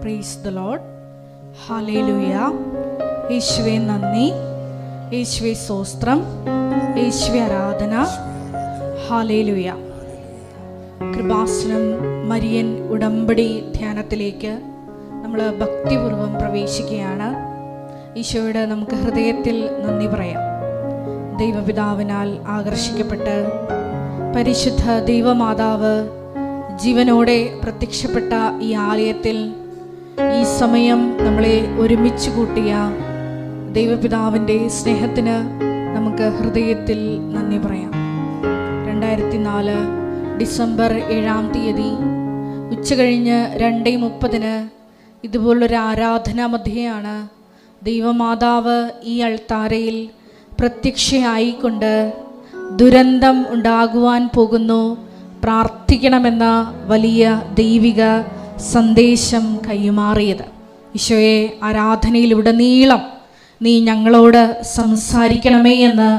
Praise the Lord. Hallelujah. യേശുവേ നന്ദി, യേശുവേ സ്തോത്രം, യേശുവേ ആരാധന. ഹല്ലേലൂയ. കൃപാസനം മരിയൻ ഉടമ്പടി ധ്യാനത്തിലേക്ക് നമ്മൾ ഭക്തിപൂർവ്വം പ്രവേശിക്കുകയാണ്. ഈശോയുടെ നമുക്ക് ഹൃദയത്തിൽ നന്ദി പറയാം. ദൈവപിതാവിനാൽ ആകർഷിക്കപ്പെട്ട് പരിശുദ്ധ ദൈവമാതാവ് ജീവനോടെ പ്രത്യക്ഷപ്പെട്ട ഈ ആലയത്തിൽ ഈ സമയം നമ്മളെ ഒരുമിച്ച് കൂട്ടിയ ദൈവപിതാവിൻ്റെ സ്നേഹത്തിന് നമുക്ക് ഹൃദയത്തിൽ നന്ദി പറയാം. 2004 ഡിസംബർ 7-ാം തീയതി ഉച്ചകഴിഞ്ഞ് 2:30 ഇതുപോലൊരു ആരാധനാ മധ്യയാണ് ദൈവമാതാവ് ഈ അൾത്താരയിൽ പ്രത്യക്ഷയായിക്കൊണ്ട് ദുരന്തം ഉണ്ടാകുവാൻ പോകുന്നു, പ്രാർത്ഥിക്കണമെന്ന വലിയ ദൈവിക സന്ദേശം കൈമാറിയത്. ഈശോയെ, ആരാധനയിലുടനീളം നീ ഞങ്ങളോട് സംസാരിക്കണമേ എന്ന്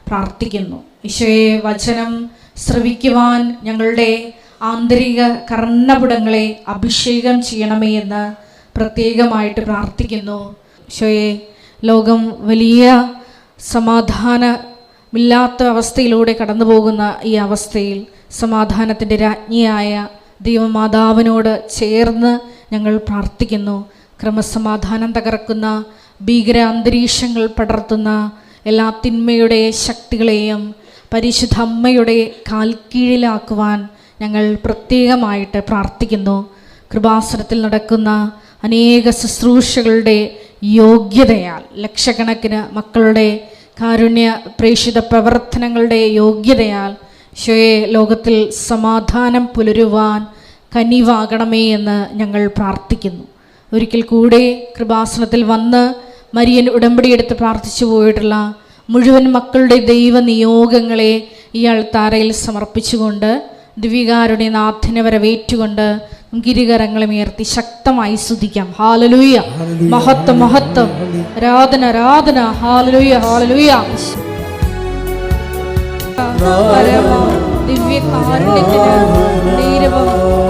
പ്രാർത്ഥിക്കുന്നു. ഈശോയെ, വചനം ശ്രവിക്കുവാൻ ഞങ്ങളുടെ ആന്തരിക കർണപുടങ്ങളെ അഭിഷേകം ചെയ്യണമേ എന്ന് പ്രത്യേകമായിട്ട് പ്രാർത്ഥിക്കുന്നു. ഈശോയെ, ലോകം വലിയ സമാധാനമില്ലാത്ത അവസ്ഥയിലൂടെ കടന്നു പോകുന്ന ഈ അവസ്ഥയിൽ സമാധാനത്തിൻ്റെ രാജ്ഞിയായ ദൈവമാതാവിനോട് ചേർന്ന് ഞങ്ങൾ പ്രാർത്ഥിക്കുന്നു. ക്രമസമാധാനം തകർക്കുന്ന ഭീകര അന്തരീക്ഷങ്ങൾ പടർത്തുന്ന എല്ലാ തിന്മയുടെ ശക്തികളെയും പരിശുദ്ധ അമ്മയുടെ കാൽക്കീഴിലാക്കുവാൻ ഞങ്ങൾ പ്രത്യേകമായിട്ട് പ്രാർത്ഥിക്കുന്നു. കൃപാസനത്തിൽ നടക്കുന്ന അനേക ശുശ്രൂഷകളുടെ യോഗ്യതയാൽ ലക്ഷക്കണക്കിന് മക്കളുടെ കാരുണ്യ പ്രേക്ഷിത പ്രവർത്തനങ്ങളുടെ യോഗ്യതയാൽ ഈശോയെ, ലോകത്തിൽ സമാധാനം പുലരുവാൻ കനിവാകണമേ എന്ന് ഞങ്ങൾ പ്രാർത്ഥിക്കുന്നു. ഒരിക്കൽ കൂടെ കൃപാസനത്തിൽ വന്ന് മരിയൻ ഉടമ്പടിയെടുത്ത് പ്രാർത്ഥിച്ചു പോയിട്ടുള്ള മുഴുവൻ മക്കളുടെ ദൈവനിയോഗങ്ങളെ ഈ അൾത്താരയിൽ സമർപ്പിച്ചുകൊണ്ട് ദിവികാരുടെ നാഥനെ വരവേറ്റുകൊണ്ട് നമുക്ക് ഇരുകരങ്ങളെ ഉയർത്തി ശക്തമായി സ്തുതിക്കാം. ഹാലലൂയ, മഹത്വം മഹത്വം, ആരാധന ആരാധന. Hallelujah hallelujah. ദിവ്യകാരുണ്യത്തിന് നേരവും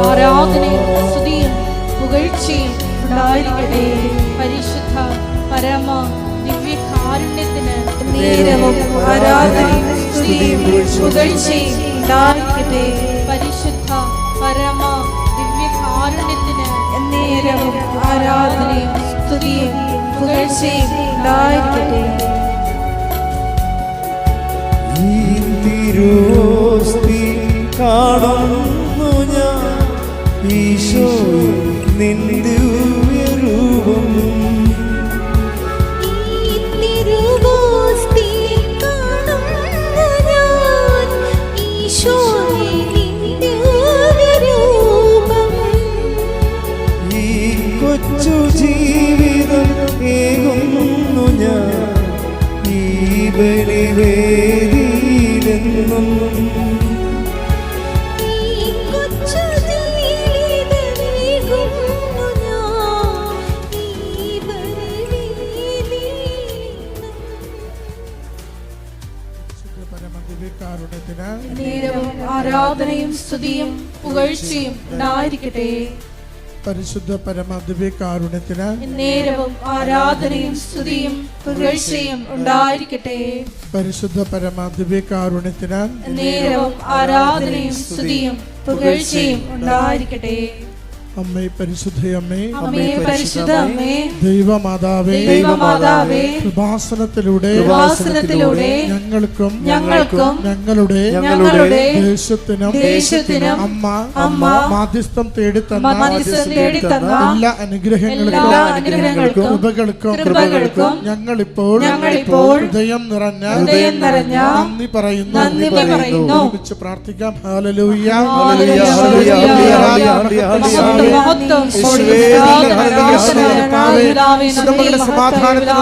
ആരാധനയും സ്തുതിയും പുകഴ്ചയും ഉണ്ടായിരിക്കട്ടെ. പരിശുദ്ധ പരമ ദിവ്യകാരുണ്യത്തിന് നേരവും ആരാധനയും സ്തുതിയും പുകഴ്ചയും ഉണ്ടായിരിക്കട്ടെ. പരിശുദ്ധ പരമ ദിവ്യകാരുണ്യത്തിന് നേരവും ആരാധനയും സ്തുതിയും പുകഴ്ചയും ഉണ്ടായിരിക്കട്ടെ. തിരുവോസ്തി കാണുന്നു ഞാൻ ഈശോ നിൻ ദിവ്യരൂപം. ഈ കൊച്ചു ജീവിതം ഏകുന്നു ഞാൻ ഈ ബലിവേദിയിലെന്നും. ആരാധനയും സ്തുതിയും പുകഴ്ചയും ഉണ്ടായിരിക്കട്ടെ. പരിശുദ്ധ പരമ ദിവ്യകാരുണ്യത്തിന് നേരവും ആരാധനയും സ്തുതിയും പുകഴ്ചയും ഉണ്ടായിരിക്കട്ടെ. പരിശുദ്ധ പരമ ദിവ്യകാരുണ്യത്തിന് നേരവും ആരാധനയും സ്തുതിയും പുകഴ്ചയും ഉണ്ടായിരിക്കട്ടെ. അമ്മേ, പരിശുദ്ധയമ്മേ, അമ്മേ, പരിശുദ്ധ അമ്മേ, ദൈവമാതാവേ, ദൈവമാതാവേ, കൃപാസനത്തിലൂടെ ഞങ്ങൾക്കും ഞങ്ങളുടെ ദേശത്തിനും അമ്മ മാധ്യസ്ഥം തേടിത്തന്ന എല്ലാ അനുഗ്രഹങ്ങൾക്കും കൃപകൾക്കും ഞങ്ങളിപ്പോൾ ഹൃദയം നിറഞ്ഞ നന്ദി പറയുന്നു. ഒരുമിച്ച് പ്രാർത്ഥിക്കാം. ഹല്ലേലൂയ. നമ്മുടെ സമാധാനത്തിന്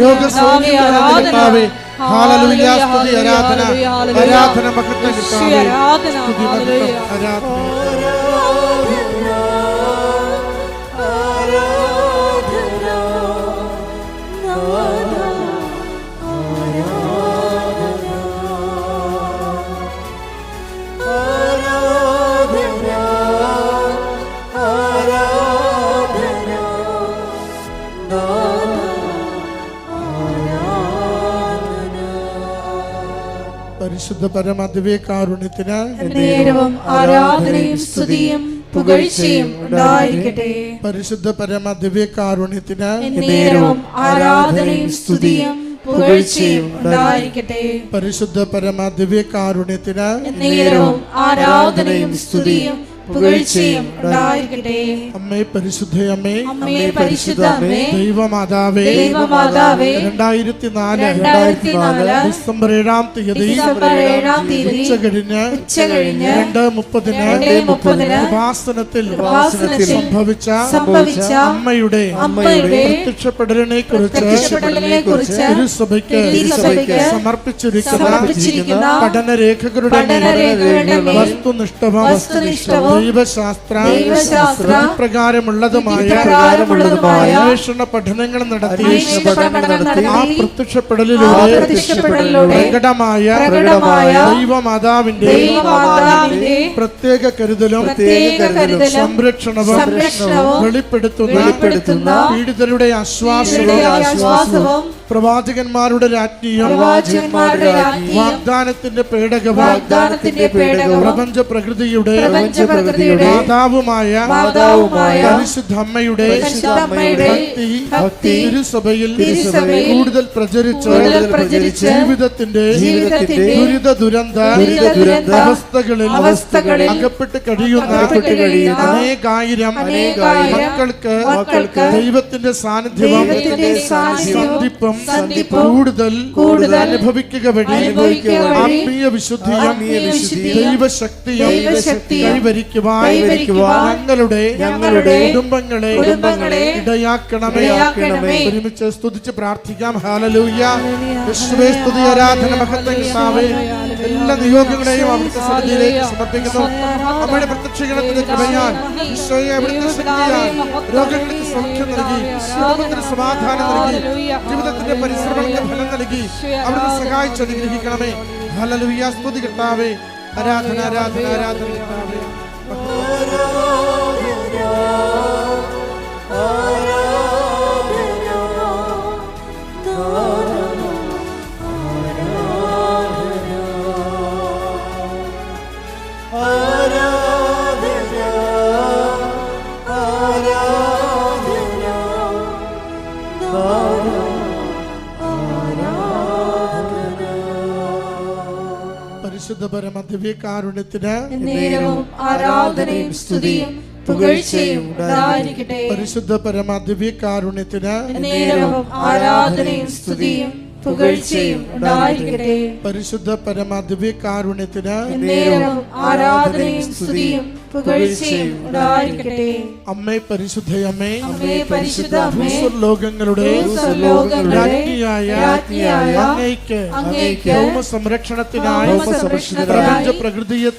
രോഗസൗഖ്യത്തിന് ഹല്ലേലൂയ. സ്തുതി ആരാധന ആരാധന മഹത്വം ആരാധന. പരിശുദ്ധ പരമദിവ്യകാരുണ്യത്തിന് നേരവും ആരാധനയും സ്തുതിയും പുകഴ്ചയും ഉണ്ടായിരിക്കട്ടെ. പരിശുദ്ധ പരമദിവ്യകാരുണ്യത്തിന് നേരവും ആരാധനയും സ്തുതിയും പുകഴ്ചയും ഉണ്ടായിരിക്കട്ടെ. പരിശുദ്ധ പരമദിവ്യകാരുണ്യത്തിന് നേരവും ആരാധനയും സ്തുതിയും പുകഴ്ചയും ഉണ്ടായിരിക്കട്ടെ. അമ്മേ പരിശുദ്ധയമ്മേ, അമ്മേ പരിശുദ്ധ അമ്മേ, ദൈവമാതാവേ, ദൈവമാതാവേ, 2004 ഡിസംബർ 7-ാം തീയതി ഉച്ചകഴിഞ്ഞ് 2:30 ഉപാസനത്തിൽ സംഭവിച്ച അമ്മയുടെ പ്രത്യക്ഷപ്പെടലിനെ കുറിച്ച് തിരുസഭയ്ക്ക് സമർപ്പിച്ചിരിക്കുന്ന പഠനരേഖകളുടെ വസ്തുനിഷ്ഠവും ദൈവശാസ്ത്ര പ്രകാരമുള്ളതുമായ അന്വേഷണ പഠനങ്ങൾ നടത്തി ആ പ്രത്യക്ഷപ്പെടലിലൂടെ പ്രകടമായ ദൈവമാതാവിന്റെ പ്രത്യേക കരുതലും സംരക്ഷണവും വെളിപ്പെടുത്തുന്ന പീഡിതരുടെ ആശ്വാസവും പ്രവാചകന്മാരുടെ രാജ്ഞിയും വാഗ്ദാനത്തിന്റെ പേടകവും പ്രപഞ്ച പ്രകൃതിയുടെ മാതാവുമായ പരിശുദ്ധ അമ്മയുടെ ഭക്തി തിരുസഭയിൽ കൂടുതൽ പ്രചരിച്ച് ജീവിതത്തിന്റെ ദുരിത ദുരന്ത അവസ്ഥകളിൽ അകപ്പെട്ട് കഴിയുന്ന അനേകായിരം മക്കൾക്ക് ദൈവത്തിന്റെ സാന്നിധ്യവും സന്ധിപ്പും കൂടുതൽ അനുഭവിക്കുക വഴി ആത്മീയ വിശുദ്ധിയും ദൈവശക്തിയും കൈവരിക്കുവാൻ ഞങ്ങളുടെ കുടുംബങ്ങളെ ഇടയാക്കണമേ. ഒരുമിച്ച് സ്തുതിച്ച് പ്രാർത്ഥിക്കാം. ഹല്ലേലൂയ. യേശുവേ സ്തുതി, ആരാധന, മഹത്വം കർത്താവേ. എല്ലാ നിയോഗങ്ങളെയും അവിടുത്തെ സന്നിധിയിലേക്ക് സമർപ്പിക്കുന്നു. അമ്മയുടെ പ്രത്യക്ഷീകരണത്തിന്റെ കൃപയാൽ ഈശോയെ അവിടുത്തെ ശക്തിയാൽ രോഗങ്ങൾക്ക് സൗഖ്യം നൽകി, കുടുംബത്തിന് സമാധാനം നൽകി, ജീവിതത്തിന്റെ പരിശ്രമങ്ങൾക്ക് ഫലം നൽകി അവിടുത്തെ സഹായിച്ച് അനുഗ്രഹിക്കണമേ. ഹല്ലേലൂയ. സ്തുതി കർത്താവേ. ആരാധന ആരാധന ആരാധന കർത്താവേ. പരിശുദ്ധ പരമദിവ്യകാരുണ്യത്തിന് നേരവും ആരാധനയും സ്തുതിയും പുകഴ്ചയും ഉണ്ടായിരിക്കട്ടെ. പരിശുദ്ധ പരമദിവ്യകാരുണ്യത്തിന് നേരവും ആരാധനയും സ്തുതിയും പുകഴ്ചയും ഉണ്ടായിരിക്കട്ടെ. പരിശുദ്ധ പരമദിവ്യകാരുണ്യത്തിന് നേരവും ആരാധനയും സ്തുതിയും പുകഴ്ചയും ഉണ്ടായിരിക്കട്ടെ. അമ്മേ പരിശുദ്ധയമ്മേ, അമ്മേ പരിശുദ്ധ അമ്മേ, ലോകങ്ങളുടെ രാജ്ഞിയായ അങ്ങേയ്ക്ക് സംരക്ഷണത്തിനായി പ്രപഞ്ച പ്രകൃതിയെ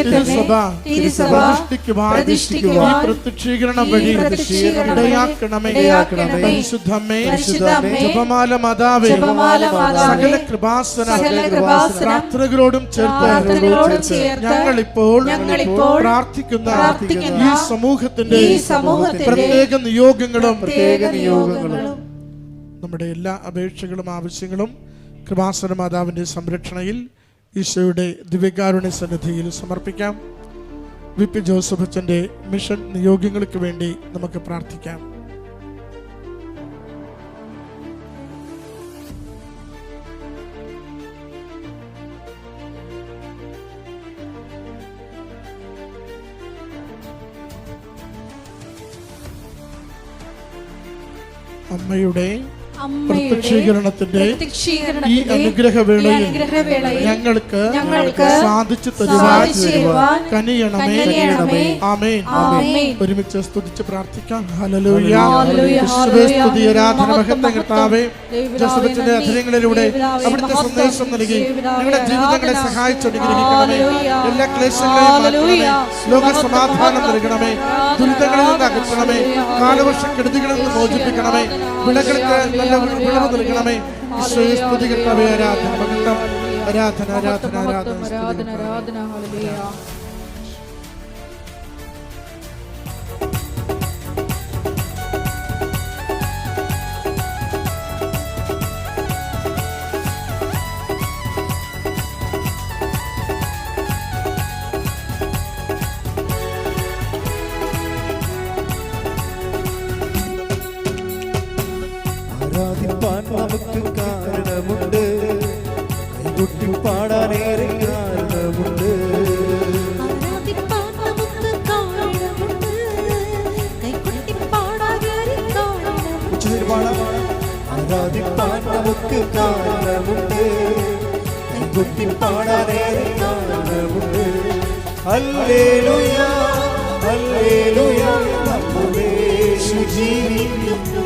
തിരുസഭ പ്രതിഷ്ഠിക്കുവാൻ ഈ പ്രത്യക്ഷീകരണം വഴി ഇടയാക്കണമേ. പരിശുദ്ധമ്മേ, ജപമാല മാതാവേ, സകല കൃപാസന പ്രാർത്ഥനകളോടും ചേർത്ത് ഞങ്ങളിപ്പോൾ പ്രാർത്ഥിക്കുന്ന ഈ സമൂഹത്തിന്റെ പ്രത്യേക നിയോഗങ്ങളും നമ്മുടെ എല്ലാ അപേക്ഷകളും ആവശ്യങ്ങളും കൃപാസന മാതാവിന്റെ സംരക്ഷണയിൽ ഈശോയുടെ ദിവ്യകാരുണ്യ സന്നിധിയിൽ സമർപ്പിക്കാം. വി.പി. ജോസഫ് അച്ഛന്റെ മിഷൻ നിയോഗങ്ങൾക്ക് വേണ്ടി നമുക്ക് പ്രാർത്ഥിക്കാം. അമ്മയുടെ പ്രത്യക്ഷീകരണത്തിന്റെ ഈ അനുഗ്രഹവേളയിൽ ഞങ്ങൾക്ക് സാധിച്ചു തരുവാൻ കനിയണമേ. ആമേൻ. ഒരുമിച്ച് സ്തുതിച്ച് പ്രാർത്ഥിക്കാം. ഹല്ലേലൂയ. യേശുവേ സ്തുതി, ആരാധന, മഹത്വം കർത്താവേ. ജോസഫിന്റെ അധരങ്ങളിലൂടെ അവിടുത്തെ സന്ദേശം നൽകി ഞങ്ങളുടെ ജീവിതങ്ങളെ സഹായിച്ചു അനുഗ്രഹിക്കണമേ. എല്ലാ ക്ലേശങ്ങളെയും മാറ്റണമേ. ലോക സമാധാനം നൽകണമേ. ദുരിതങ്ങളിൽ നിന്ന് അകറ്റണമേ. കാലവർഷ കെടുതികളിൽ നിന്ന് മോചിപ്പിക്കണമേ. വിളകൾക്ക് നല്ല വിളവ് നൽകണമേ. ഈശോയെ സ്തുതി കർത്താവേ. ആരാധന, മഹത്വം, ആരാധന ആരാധന ആരാധന ആരാധന. ഹല്ലേലൂയ. ഹല്ലേലൂയ ഹല്ലേലൂയ നമ്മുടെ യേശു ജീവിക്കുന്നു.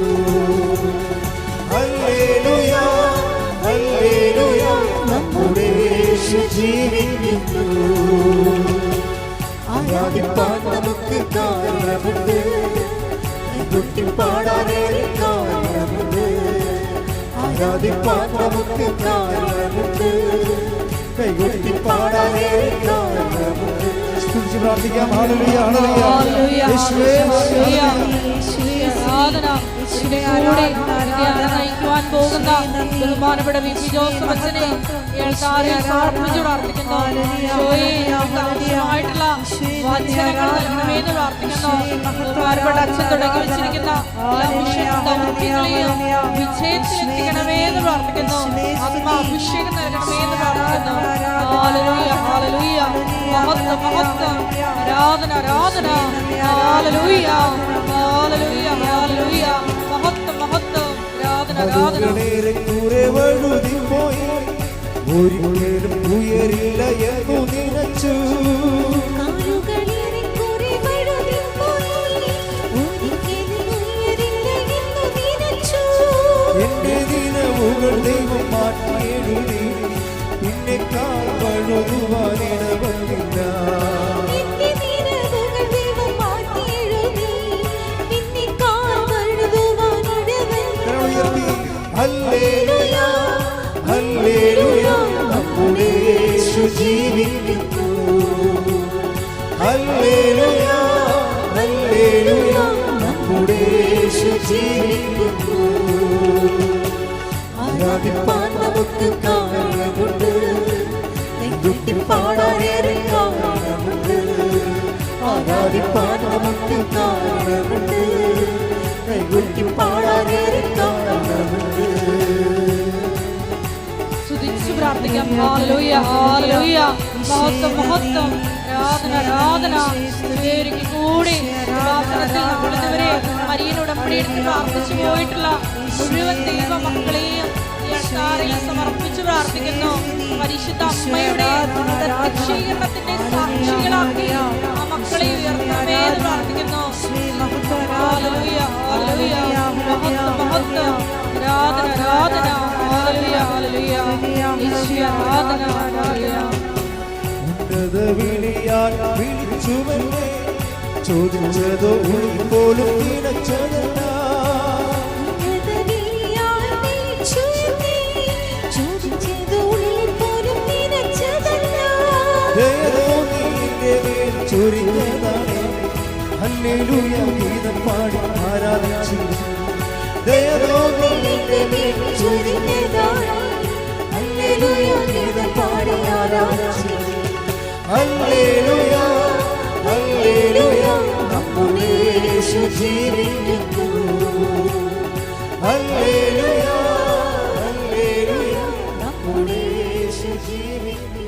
ഹല്ലേലൂയ ഹല്ലേലൂയ നമ്മുടെ യേശു ജീവിക്കുന്നു. ആരാധിപ്പാൻ നമുക്ക് കാരണമുണ്ട്, പാടാനേറെ കാരണമുണ്ട്. ആരാധിപ്പാൻ നമുക്ക് കാരണമുണ്ട്, കൈകൊട്ടി പാടാനേറെ കാരണമുണ്ട്. സ്തുതിച്ച് പ്രാർത്ഥിക്കാം. ഹല്ലേലൂയ ഹല്ലേലൂയ യേശുവേ നയിക്കുവാൻ പോകുന്ന ബഹുമാനപ്പെട്ട വി.പി. ജോസഫ് അച്ഛനെ സമർപ്പിച്ചു പ്രാർത്ഥിക്കുന്നു. ആവശ്യമായിട്ടുള്ള വചനങ്ങൾ നൽകണമെന്ന് പ്രാർത്ഥിക്കുന്നു. ബഹുമാനപ്പെട്ട അച്ഛൻ തുടങ്ങി വെച്ചിരിക്കുന്ന ദൗത്യങ്ങളെയും വിജയത്തിലെത്തിക്കണമെന്ന് പ്രാർത്ഥിക്കുന്നു. ആത്മാഭിഷേകം നൽകണമെന്ന് പ്രാർത്ഥിക്കുന്നു. ഹല്ലേലൂയ ഹല്ലേലൂയ മഹത്വം മഹത്വം ആരാധന ആരാധന ഹല്ലേലൂയ ഹല്ലേലൂയ ഹല്ലേലൂയ മഹത്വം മഹത്വം ആരാധന ആരാധന. ഒരിക്കലും ഉയരില്ല എന്നു നിനച്ചു, എന്റെ ദിനവുകൾ ദൈവം മാറ്റിയെഴുതി, പിന്നെ കാൽ വഴുതുവാനിടവന്നില്ല. ഹല്ലേലൂയ ഹല്ലേലൂയ നമ്മുടെ യേശു ജീവിക്കുന്നു. ഹല്ലേലൂയ ഹല്ലേലൂയ നമ്മുടെ യേശു ജീവിക്കുന്നു. ആരാധിപ്പാൻ നമുക്ക് കാരണമുണ്ട്, നെഞ്ചുട്ടി പാടാനേറെ കാരണമുണ്ട്. ആരാധിപ്പാൻ നമുക്ക് കാരണമുണ്ട്, നെഞ്ചുട്ടി പാടാനേറെ കാരണമുണ്ട്. സ്തുതിച്ചു പ്രാർത്ഥിക്കാം. ഹല്ലേലൂയ ഹല്ലേലൂയ മഹത്വം മഹത്വം ആരാധന ആരാധന. ഒരിക്കൽ കൂടി പ്രാർത്ഥനത്തിൽ നമ്മളിതുവരെ മരിയൻ ഉടമ്പടിയെടുത്ത് പ്രാർത്ഥിച്ചു പോയിട്ടുള്ള മുഴുവൻ ദൈവ മക്കളെയും സമർപ്പിച്ചു പ്രാർത്ഥിക്കുന്നു. പരിശുദ്ധ അമ്മയുടെ പ്രത്യക്ഷീകരണത്തിന്റെ സാക്ഷികളാക്കി ആ മക്കളെ ഉയർത്തണമെന്ന് പ്രാർത്ഥിക്കുന്നു. ഹല്ലേലൂയ ഹല്ലേലൂയ മഹത്വം മഹത്വം ആരാധന ആരാധന ഹല്ലേലൂയ ഹല്ലേലൂയ യേശുവേ ആരാധന ഹല്ലേലൂയ. വിളിയാൽ വിളിച്ചുവെന്നെ ചോദിച്ചതോ പോലും നിനച്ചതല്ല. ചൊരിഞ്ഞതാണ് ഹല്ലേലൂയ ഗീതം പാടി ആരാധിച്ചു. ദയതോന്നിന്റെ മേൽ ചൊരിഞ്ഞതാണ് ഹല്ലേലൂയ ഗീതം പാടി ആരാധിച്ചു. ഹല്ലേലൂയ ഹല്ലേലൂയ നമ്മുടെ യേശു ജീവിക്കുന്നു. ഹല്ലേലൂയ ഹല്ലേലൂയ നമ്മുടെ യേശു ജീവിക്കുന്നു.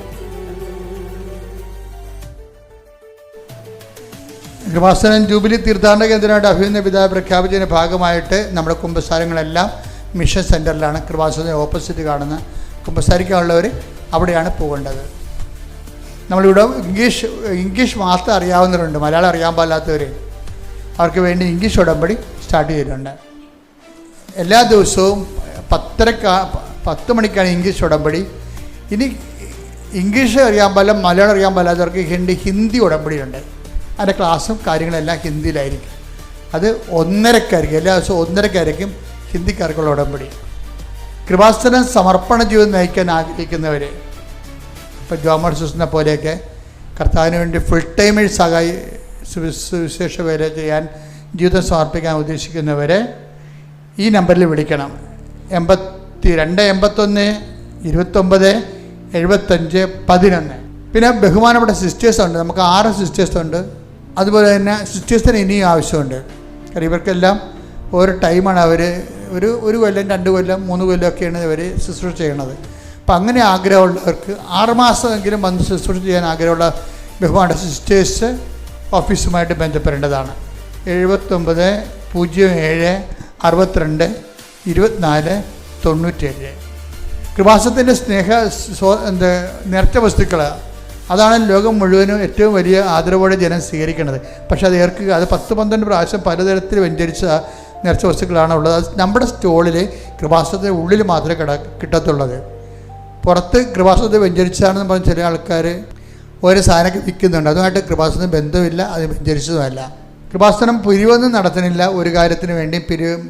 കൃപാസനം ജൂബിലി തീർത്ഥാടന കേന്ദ്രമായിട്ട് അഭിനന്ദ പിതാവ് പ്രഖ്യാപിച്ചതിൻ്റെ ഭാഗമായിട്ട് നമ്മുടെ കുമ്പസാരങ്ങളെല്ലാം മിഷൻ സെൻറ്ററിലാണ്. കൃപാസനത്തിന് ഓപ്പോസിറ്റ് കാണുന്ന കുമ്പസാരിക്കാനുള്ളവർ അവിടെയാണ് പോകേണ്ടത്. നമ്മളിവിടെ ഇംഗ്ലീഷ് മാത്രം അറിയാവുന്നവരുണ്ട്, മലയാളം അറിയാൻ പാടില്ലാത്തവർ, അവർക്ക് വേണ്ടി ഇംഗ്ലീഷ് ഉടമ്പടി സ്റ്റാർട്ട് ചെയ്തിട്ടുണ്ട്. എല്ലാ ദിവസവും 10 മണിക്കാണ് ഇംഗ്ലീഷ് ഉടമ്പടി. ഇനി ഇംഗ്ലീഷ് അറിയാൻ പാടില്ല, മലയാളം അറിയാൻ പാടില്ലാത്തവർക്ക് ഹിന്ദി ഉടമ്പടിയുണ്ട്. അതിൻ്റെ ക്ലാസ്സും കാര്യങ്ങളെല്ലാം ഹിന്ദിയിലായിരിക്കും. അത് 1:30 എല്ലാ ദിവസവും 1:30 ഹിന്ദിക്കാർക്കുള്ള ഉടമ്പടി. കൃപാസനം സമർപ്പണ ജീവിതം നയിക്കാൻ ആഗ്രഹിക്കുന്നവർ, ഇപ്പോൾ ജോമർ സിസ്റ്ററിനെ പോലെയൊക്കെ കർത്താവിന് വേണ്ടി ഫുൾ ടൈമേഴ്സായി സുവിശേഷ വേല ചെയ്യാൻ ജീവിതം സമർപ്പിക്കാൻ ഉദ്ദേശിക്കുന്നവരെ ഈ നമ്പറിൽ വിളിക്കണം. 82 81 29 75 11. പിന്നെ ബഹുമാനപ്പെട്ട സിസ്റ്റേഴ്സുണ്ട്, നമുക്ക് 6 സിസ്റ്റേഴ്സുണ്ട്. അതുപോലെ തന്നെ സിസ്റ്റേഴ്സിന് ഇനിയും ആവശ്യമുണ്ട്. കാരണം ഇവർക്കെല്ലാം ഓരോ ടൈമാണ്. അവർ ഒരു കൊല്ലം 2 കൊല്ലം 3 കൊല്ലമൊക്കെയാണ് ഇവർ ശുശ്രൂഷ ചെയ്യണത്. അപ്പം അങ്ങനെ ആഗ്രഹമുള്ളവർക്ക് 6 മാസമെങ്കിലും വന്ന് ശുശ്രൂഷ ചെയ്യാൻ ആഗ്രഹമുള്ള ബഹുമാനപ്പെട്ട സിസ്റ്റേഴ്സ് ഓഫീസുമായിട്ട് ബന്ധപ്പെടേണ്ടതാണ്. 79 07 62 24 97. കൃപാസനത്തിൻ്റെ നേർച്ച വസ്തുക്കൾ അതാണ് ലോകം മുഴുവനും ഏറ്റവും വലിയ ആദരവോടെ ജനം സ്വീകരിക്കുന്നത്. പക്ഷെ അത് ഏർക്കുക, അത് 10-12 പ്രാവശ്യം പലതരത്തിൽ വ്യഞ്ചരിച്ച നേർച്ച വസ്തുക്കളാണ് ഉള്ളത്. അത് നമ്മുടെ സ്റ്റോളിൽ കൃപാസനത്തിൻ്റെ ഉള്ളിൽ മാത്രമേ കിട്ടത്തുള്ളത്. പുറത്ത് കൃപാസനത്തെ വ്യഞ്ചരിച്ചാണെന്ന് പറഞ്ഞ് ചില ആൾക്കാർ ഓരോ സാധനമൊക്കെ വിൽക്കുന്നുണ്ട്. അതുമായിട്ട് കൃപാസനം ബന്ധമില്ല, അത് വ്യഞ്ചരിച്ചതുമല്ല. കൃപാസനം പിരിവൊന്നും നടത്തുന്നില്ല ഒരു കാര്യത്തിന് വേണ്ടി.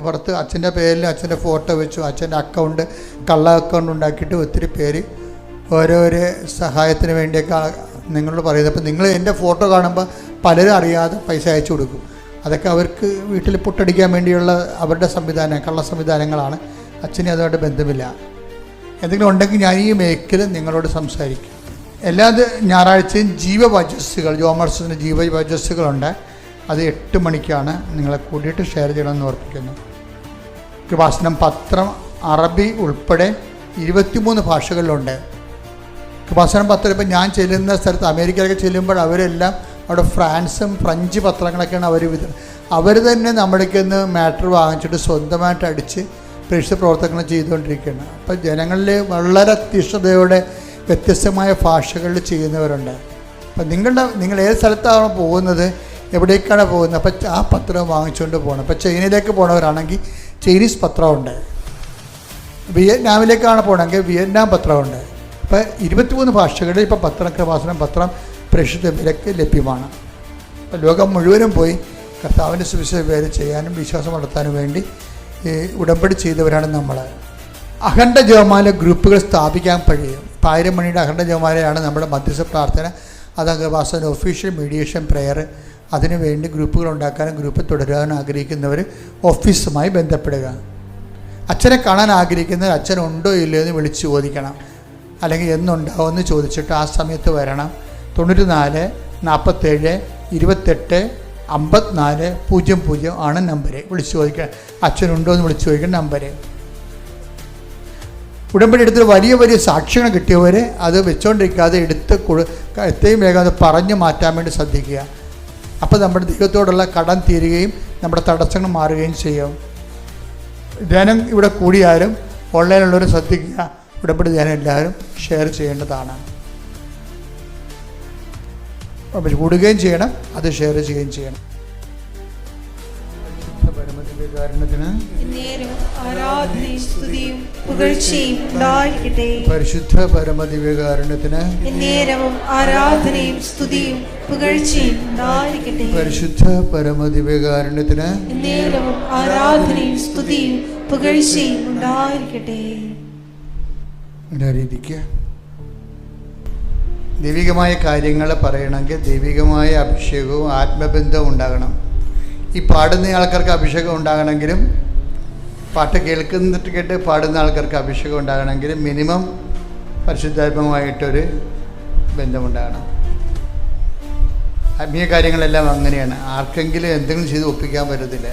പുറത്ത് അച്ഛൻ്റെ പേരിൽ അച്ഛൻ്റെ ഫോട്ടോ വെച്ചു, അച്ഛൻ്റെ അക്കൗണ്ട് കള്ള അക്കൗണ്ട് ഉണ്ടാക്കിയിട്ട് ഒത്തിരി പേര് ഓരോരോ സഹായത്തിന് വേണ്ടിയൊക്കെ നിങ്ങളോട് പറയുന്നത്. അപ്പം നിങ്ങൾ എൻ്റെ ഫോട്ടോ കാണുമ്പോൾ പലരും അറിയാതെ പൈസ അയച്ചു കൊടുക്കും. അതൊക്കെ അവർക്ക് വീട്ടിൽ പുട്ടടിക്കാൻ വേണ്ടിയുള്ള അവരുടെ കള്ള സംവിധാനങ്ങളാണ്. അച്ഛന് അതുമായിട്ട് ബന്ധമില്ല. എന്തെങ്കിലും ഉണ്ടെങ്കിൽ ഞാൻ ഈ മേഖല നിങ്ങളോട് സംസാരിക്കും. എല്ലാ ഞായറാഴ്ചയും ജീവവചസ്സുകൾ, ജോമർസിൻ്റെ ജീവവചസ്സുകളുണ്ട്. അത് 8 മണിക്കാണ്. നിങ്ങളെ കൂടിയിട്ട് ഷെയർ ചെയ്യണമെന്ന് ഓർപ്പിക്കുന്നു. കൃപാസനം പത്രം അറബി ഉൾപ്പെടെ 23 ഭാഷകളിലുണ്ട്. കൃപാസനം പത്രം ഇപ്പം ഞാൻ ചെല്ലുന്ന സ്ഥലത്ത് അമേരിക്കയിലൊക്കെ ചെല്ലുമ്പോൾ അവരെല്ലാം അവിടെ ഫ്രഞ്ച് പത്രങ്ങളൊക്കെയാണ് അവർ തന്നെ നമ്മുടേക്ക് നിന്ന് മാറ്റർ വാങ്ങിച്ചിട്ട് സ്വന്തമായിട്ട് അടിച്ച് പ്രേക്ഷിത പ്രവർത്തനങ്ങൾ ചെയ്തുകൊണ്ടിരിക്കുകയാണ്. അപ്പം ജനങ്ങളിൽ വളരെ തീഷ്ണതയോടെ വ്യത്യസ്തമായ ഭാഷകളിൽ ചെയ്യുന്നവരുണ്ട്. അപ്പം നിങ്ങൾ ഏത് സ്ഥലത്താണ് പോകുന്നത്, എവിടേക്കാണ് പോകുന്നത്, അപ്പം ആ പത്രം വാങ്ങിച്ചുകൊണ്ട് പോകണം. അപ്പം ചൈനയിലേക്ക് പോണവരാണെങ്കിൽ ചൈനീസ് പത്രമുണ്ട്. വിയറ്റ്നാമിലേക്കാണ് പോകണമെങ്കിൽ വിയറ്റ്നാം പത്രമുണ്ട്. ഇപ്പം 23 ഭാഷകളിൽ ഇപ്പോൾ കൃപാസനം പത്രം പ്രേക്ഷിത വിലക്ക് ലഭ്യമാണ്. അപ്പോൾ ലോകം മുഴുവനും പോയി കർത്താവിൻ്റെ സുവിശേഷ വേല ചെയ്യാനും വിശ്വാസം വളർത്താനും വേണ്ടി ഉടമ്പടി ചെയ്തവരാണ് നമ്മൾ. അഖണ്ഡ ജപമാല ഗ്രൂപ്പുകൾ സ്ഥാപിക്കാൻ കഴിയും. 1000 മണിയുടെ അഖണ്ഡ ജപമാലയാണ് നമ്മുടെ മധ്യസ്ഥ പ്രാർത്ഥന. അത് കൃപാസന ഒഫീഷ്യൽ മീഡിയേഷൻ പ്രെയർ. അതിനുവേണ്ടി ഗ്രൂപ്പുകൾ ഉണ്ടാക്കാനും ഗ്രൂപ്പ് തുടരാനും ആഗ്രഹിക്കുന്നവർ ഓഫീസുമായി ബന്ധപ്പെടുക. അച്ഛനെ കാണാൻ ആഗ്രഹിക്കുന്നവർ അച്ഛനുണ്ടോ ഇല്ലയോ എന്ന് വിളിച്ച് ചോദിക്കണം. അല്ലെങ്കിൽ എന്നുണ്ടാവുമെന്ന് ചോദിച്ചിട്ട് ആ സമയത്ത് വരണം. 94 47 28 54 00 ആണ് നമ്പർ. വിളിച്ച് ചോദിക്കണം, അച്ഛനുണ്ടോ എന്ന് വിളിച്ച് ചോദിക്കണം നമ്പർ. ഉടമ്പടി എടുത്ത് വലിയ വലിയ സാക്ഷ്യങ്ങൾ കിട്ടിയവർ അത് വെച്ചുകൊണ്ടിരിക്കാതെ എത്രയും വേഗം അത് പറഞ്ഞു മാറ്റാൻ വേണ്ടി ശ്രദ്ധിക്കുക. അപ്പോൾ നമ്മുടെ ദൈവത്തോടുള്ള കടം തീരുകയും നമ്മുടെ തടസ്സങ്ങൾ മാറുകയും ചെയ്യും. ധ്യാനം ഇവിടെ കൂടിയാലും ഓൺലൈനുള്ളവർ ശ്രദ്ധിക്കുക. ഉടമ്പടി ധ്യാനം എല്ലാവരും ഷെയർ ചെയ്യേണ്ടതാണ്. കൂടുകയും ചെയ്യണം, അത് ഷെയർ ചെയ്യുകയും ചെയ്യണം. പരിശുദ്ധ പരമദിവ്യകാരുണ്യത്തിന് എന്നേരവും ആരാധനയും സ്തുതിയും പുകഴ്ചയും ഉണ്ടായിരിക്കട്ടെ. പരിശുദ്ധ പരമദിവ്യകാരുണ്യത്തിന് എന്നേരവും ആരാധനയും സ്തുതിയും പുകഴ്ചയും ഉണ്ടായിരിക്കട്ടെ. ദൈവികമായ കാര്യങ്ങൾ പറയണമെങ്കിൽ ദൈവികമായ അഭിഷേകവും ആത്മബന്ധവും ഉണ്ടാകണം. ഈ പാടുന്ന ആൾക്കാർക്ക് അഭിഷേകം ഉണ്ടാകണമെങ്കിലും, പാട്ട് കേട്ട് പാടുന്ന ആൾക്കാർക്ക് അഭിഷേകം ഉണ്ടാകണമെങ്കിലും മിനിമം പരിശുദ്ധാത്മകമായിട്ടൊരു ബന്ധമുണ്ടാകണം. ആത്മീയ കാര്യങ്ങളെല്ലാം അങ്ങനെയാണ്. ആർക്കെങ്കിലും എന്തെങ്കിലും ചെയ്ത് ഒപ്പിക്കാൻ പറ്റത്തില്ല.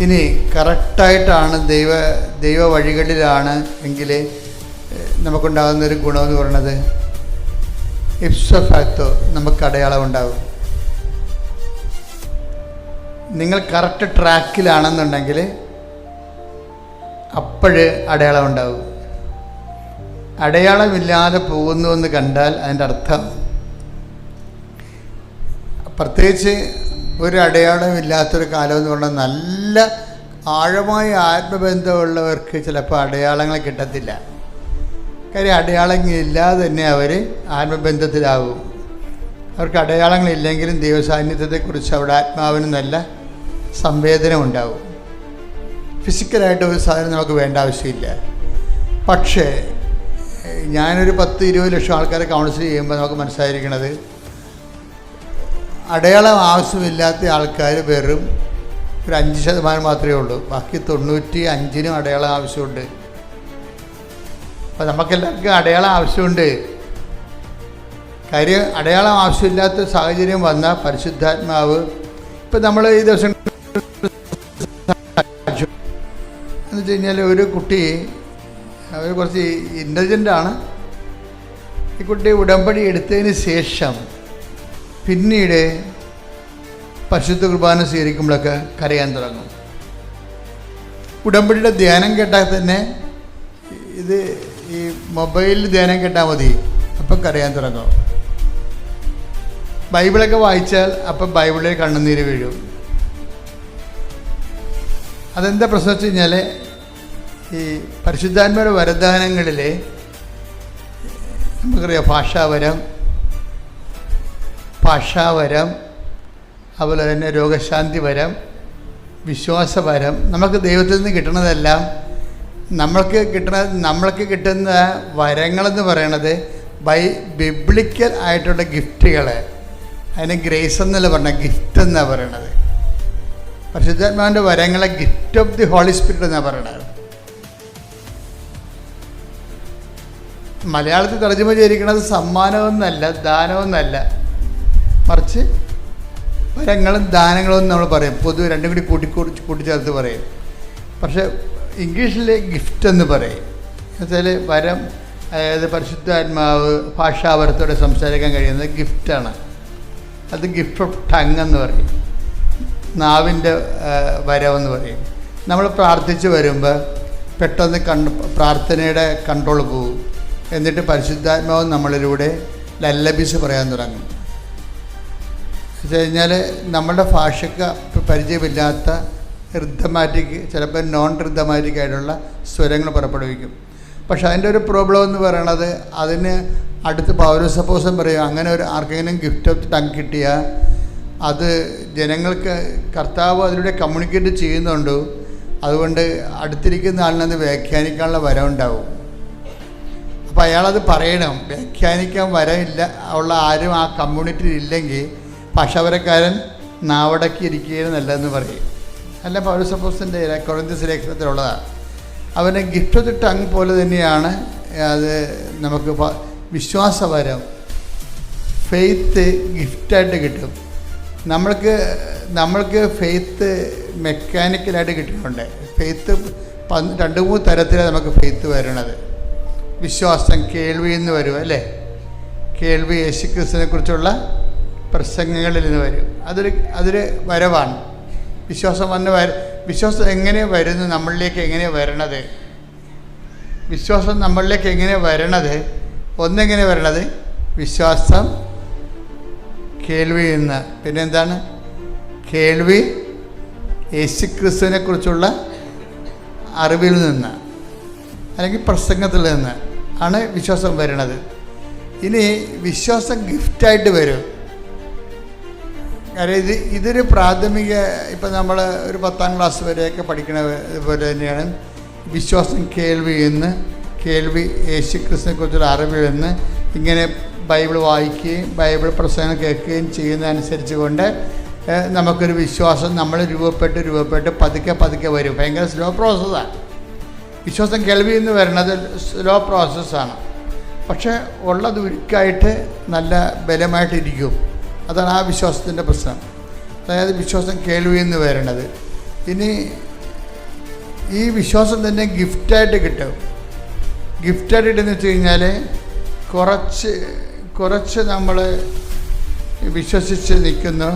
ഇനി കറക്റ്റായിട്ടാണ് ദൈവ വഴികളിലാണ് എങ്കിൽ നമുക്കുണ്ടാകുന്നൊരു ഗുണമെന്ന് പറയുന്നത് ഇപ്സ ഫാക്ടോ നമുക്ക് അടയാളം ഉണ്ടാകും. നിങ്ങൾ കറക്റ്റ് ട്രാക്കിലാണെന്നുണ്ടെങ്കിൽ അപ്പോഴ് അടയാളം ഉണ്ടാകും. അടയാളമില്ലാതെ പോകുന്നുവെന്ന് കണ്ടാൽ അതിൻ്റെ അർത്ഥം, പ്രത്യേകിച്ച് ഒരു അടയാളമില്ലാത്തൊരു കാലം എന്ന് പറഞ്ഞാൽ നല്ല ആഴമായ ആത്മബന്ധമുള്ളവർക്ക് ചിലപ്പോൾ അടയാളങ്ങൾ കിട്ടത്തില്ല. കാര്യം അടയാളങ്ങളില്ലാതെ തന്നെ അവർ ആത്മബന്ധത്തിലാവും. അവർക്ക് അടയാളങ്ങളില്ലെങ്കിലും ദൈവസാന്നിധ്യത്തെക്കുറിച്ച് അവിടെ ആത്മാവിന് നല്ല സംവേദനം ഉണ്ടാവും. ഫിസിക്കലായിട്ട് ഒരു സാധനം നമുക്ക് വേണ്ട ആവശ്യമില്ല. പക്ഷേ ഞാനൊരു 10-20 ലക്ഷം ആൾക്കാരെ കൗൺസിൽ ചെയ്യുമ്പോൾ നമുക്ക് മനസ്സിലായിരിക്കണത്, അടയാളം ആവശ്യമില്ലാത്ത ആൾക്കാർ വെറും ഒരു 5% മാത്രമേ ഉള്ളൂ. ബാക്കി 95% അടയാളം ആവശ്യമുണ്ട്. അപ്പോൾ നമുക്കെല്ലാവർക്കും അടയാളം ആവശ്യമുണ്ട്. കാര്യം അടയാളം ആവശ്യമില്ലാത്ത സാഹചര്യം വന്നാൽ പരിശുദ്ധാത്മാവ്, ഇപ്പം നമ്മൾ ഈ ദിവസം എന്ന് വെച്ച് കഴിഞ്ഞാൽ ഒരു കുട്ടി, അവർ കുറച്ച് ഇൻ്റലിജൻ്റാണ്. ഈ കുട്ടി ഉടമ്പടി എടുത്തതിന് ശേഷം പിന്നീട് പരിശുദ്ധ കുർബാന സ്വീകരിക്കുമ്പോഴൊക്കെ കരയാൻ തുടങ്ങും. ഉടമ്പടിയുടെ ധ്യാനം കേട്ടാൽ തന്നെ ഇത് ഈ മൊബൈലിൽ ധ്യാനം കേട്ടാൽ മതി, അപ്പം കരയാൻ തുടങ്ങും. ബൈബിളൊക്കെ വായിച്ചാൽ അപ്പം ബൈബിളിൽ കണ്ണുനീര് വീഴും. അതെന്താ പ്രശ്നം വെച്ച് കഴിഞ്ഞാൽ ഈ പരിശുദ്ധാത്മാരുടെ വരദാനങ്ങളിൽ നമുക്കറിയാം ഭാഷാവരം, അതുപോലെ തന്നെ രോഗശാന്തി വരം, വിശ്വാസവരം, നമുക്ക് ദൈവത്തിൽ നിന്ന് കിട്ടുന്നതെല്ലാം നമ്മൾക്ക് കിട്ടുന്ന വരങ്ങളെന്ന് പറയണത് ബിബ്ലിക്കൽ ആയിട്ടുള്ള ഗിഫ്റ്റുകൾ. അതിന് ഗ്രേസ് എന്നല്ല പറഞ്ഞത്, ഗിഫ്റ്റ് എന്നാണ് പറയണത്. പരിശുദ്ധാത്മാവിൻ്റെ വരങ്ങളെ gift of the holy spirit എന്നാണ് പറയണത്. മലയാളത്തിൽ തർജ്ജമ ചെയ്തിരിക്കുന്നത് സമ്മാനമൊന്നല്ല, ദാനമൊന്നല്ല, മറിച്ച് വരങ്ങളും ദാനങ്ങളും എന്ന് നമ്മൾ പറയും. പൊതുവെ രണ്ടും കൂടി കൂട്ടിച്ചേർത്ത് പറയും. പക്ഷെ ഇംഗ്ലീഷിൽ ഗിഫ്റ്റ് എന്ന് പറയും. എന്നുവെച്ചാൽ വരം, അതായത് പരിശുദ്ധാത്മാവ് ഭാഷാവരത്തോടെ സംസാരിക്കാൻ കഴിയുന്നത് ഗിഫ്റ്റാണ്. അത് ഗിഫ്റ്റ് ഓഫ് ടങ് എന്ന് പറയും, നാവിൻ്റെ വരമെന്ന് പറയും. നമ്മൾ പ്രാർത്ഥിച്ച് വരുമ്പോൾ പെട്ടെന്ന് പ്രാർത്ഥനയുടെ കൺട്രോൾ പോകും. എന്നിട്ട് പരിശുദ്ധാത്മാവ് നമ്മളിലൂടെ ലല്ലബീസ് പറയാൻ തുടങ്ങും. വെച്ച് കഴിഞ്ഞാൽ നമ്മുടെ ഭാഷയ്ക്ക് പരിചയമില്ലാത്ത റിഥമാറ്റിക്, ചിലപ്പോൾ നോൺ റിഥമാറ്റിക് ആയിട്ടുള്ള സ്വരങ്ങൾ പുറപ്പെടുവിക്കും. പക്ഷെ അതിൻ്റെ ഒരു പ്രോബ്ലം എന്ന് പറയണത്, അതിന് അടുത്ത് പൗരസപ്പോസം പറയും, അങ്ങനെ ഒരു ആർക്കെങ്കിലും ഗിഫ്റ്റ് ഓഫ് ടങ് കിട്ടിയാൽ അത് ജനങ്ങൾക്ക് കർത്താവ് അതിലൂടെ കമ്മ്യൂണിക്കേറ്റ് ചെയ്യുന്നുണ്ട്. അതുകൊണ്ട് അടുത്തിരിക്കുന്ന ആളിനത് വ്യാഖ്യാനിക്കാനുള്ള വരം ഉണ്ടാവും. അപ്പോൾ അയാളത് പറയണം. വ്യാഖ്യാനിക്കാൻ വരമില്ല ഉള്ള ആരും ആ കമ്മ്യൂണിറ്റിയിൽ ഇല്ലെങ്കിൽ ഭാഷാപരക്കാരൻ നാവടക്കി ഇരിക്കുകയും നല്ലതെന്ന് പറയും. അല്ല പൗരസപ്പോസിൻ്റെ കൊറിന്ത്യസ് ലേഖനത്തിലുള്ളതാണ്. അവന് ഗിഫ്റ്റ് ഓഫ് ദി ടങ് പോലെ തന്നെയാണ് അത്. നമുക്ക് വിശ്വാസവരം, ഫെയ്ത്ത് ഗിഫ്റ്റായിട്ട് കിട്ടും. നമ്മൾക്ക് ഫെയ്ത്ത് മെക്കാനിക്കലായിട്ട് കിട്ടുന്നുണ്ട്. ഫെയ്ത്ത് 2-3 തരത്തിലാണ് നമുക്ക് ഫെയ്ത്ത് വരണത്. വിശ്വാസം കേൾവി എന്ന് വരും, അല്ലേ? കേൾവി യേശുക്രിസ്തുവിനെ കുറിച്ചുള്ള പ്രസംഗങ്ങളിൽ നിന്ന് വരും. അതൊരു വരവാണ്. വിശ്വാസം എങ്ങനെ വരുന്നു, നമ്മളിലേക്ക് എങ്ങനെ വരണത്? വിശ്വാസം നമ്മളിലേക്ക് എങ്ങനെ വരണത്? ഒന്നെങ്ങനെ വരണത്? വിശ്വാസം കേൾവിയിൽ നിന്ന്. പിന്നെ എന്താണ്? കേൾവി യേശുക്രിസ്തുവിനെ കുറിച്ചുള്ള അറിവിൽ നിന്ന്, അല്ലെങ്കിൽ പ്രസംഗത്തിൽ നിന്ന് ആണ് വിശ്വാസം വരുന്നത്. ഇനി വിശ്വാസം ഗിഫ്റ്റായിട്ട് വരും. കാര്യം ഇതൊരു പ്രാഥമിക, ഇപ്പം നമ്മൾ ഒരു 10ാം ക്ലാസ് വരെയൊക്കെ പഠിക്കണ പോലെ തന്നെയാണ് വിശ്വാസം. കേൾവി യേശുക്രിസ്തുവിനെ കുറിച്ചുള്ള അറിവിൽ നിന്ന് ഇങ്ങനെ ബൈബിൾ വായിക്കുകയും ബൈബിൾ പ്രസംഗം കേൾക്കുകയും ചെയ്യുന്നതനുസരിച്ച് കൊണ്ട് നമുക്കൊരു വിശ്വാസം നമ്മൾ രൂപപ്പെട്ട് പതുക്കെ വരും. ഭയങ്കര സ്ലോ പ്രോസസ്സാണ്. വിശ്വാസം കേൾവി എന്ന് വരുന്നത് സ്ലോ പ്രോസസ്സാണ്. പക്ഷേ ഉള്ളത് ഉരുക്കായിട്ട് നല്ല ബലമായിട്ടിരിക്കും. അതാണ് ആ വിശ്വാസത്തിൻ്റെ പ്രശ്നം. അതായത് വിശ്വാസം കേൾവി എന്ന് വരുന്നത്. ഇനി ഈ വിശ്വാസം തന്നെ ഗിഫ്റ്റായിട്ട് കിട്ടും. ഗിഫ്റ്റായിട്ട് കിട്ടുമെന്ന് വെച്ച് കഴിഞ്ഞാൽ കുറച്ച് നമ്മൾ വിശ്വസിച്ച് നിൽക്കുന്നു.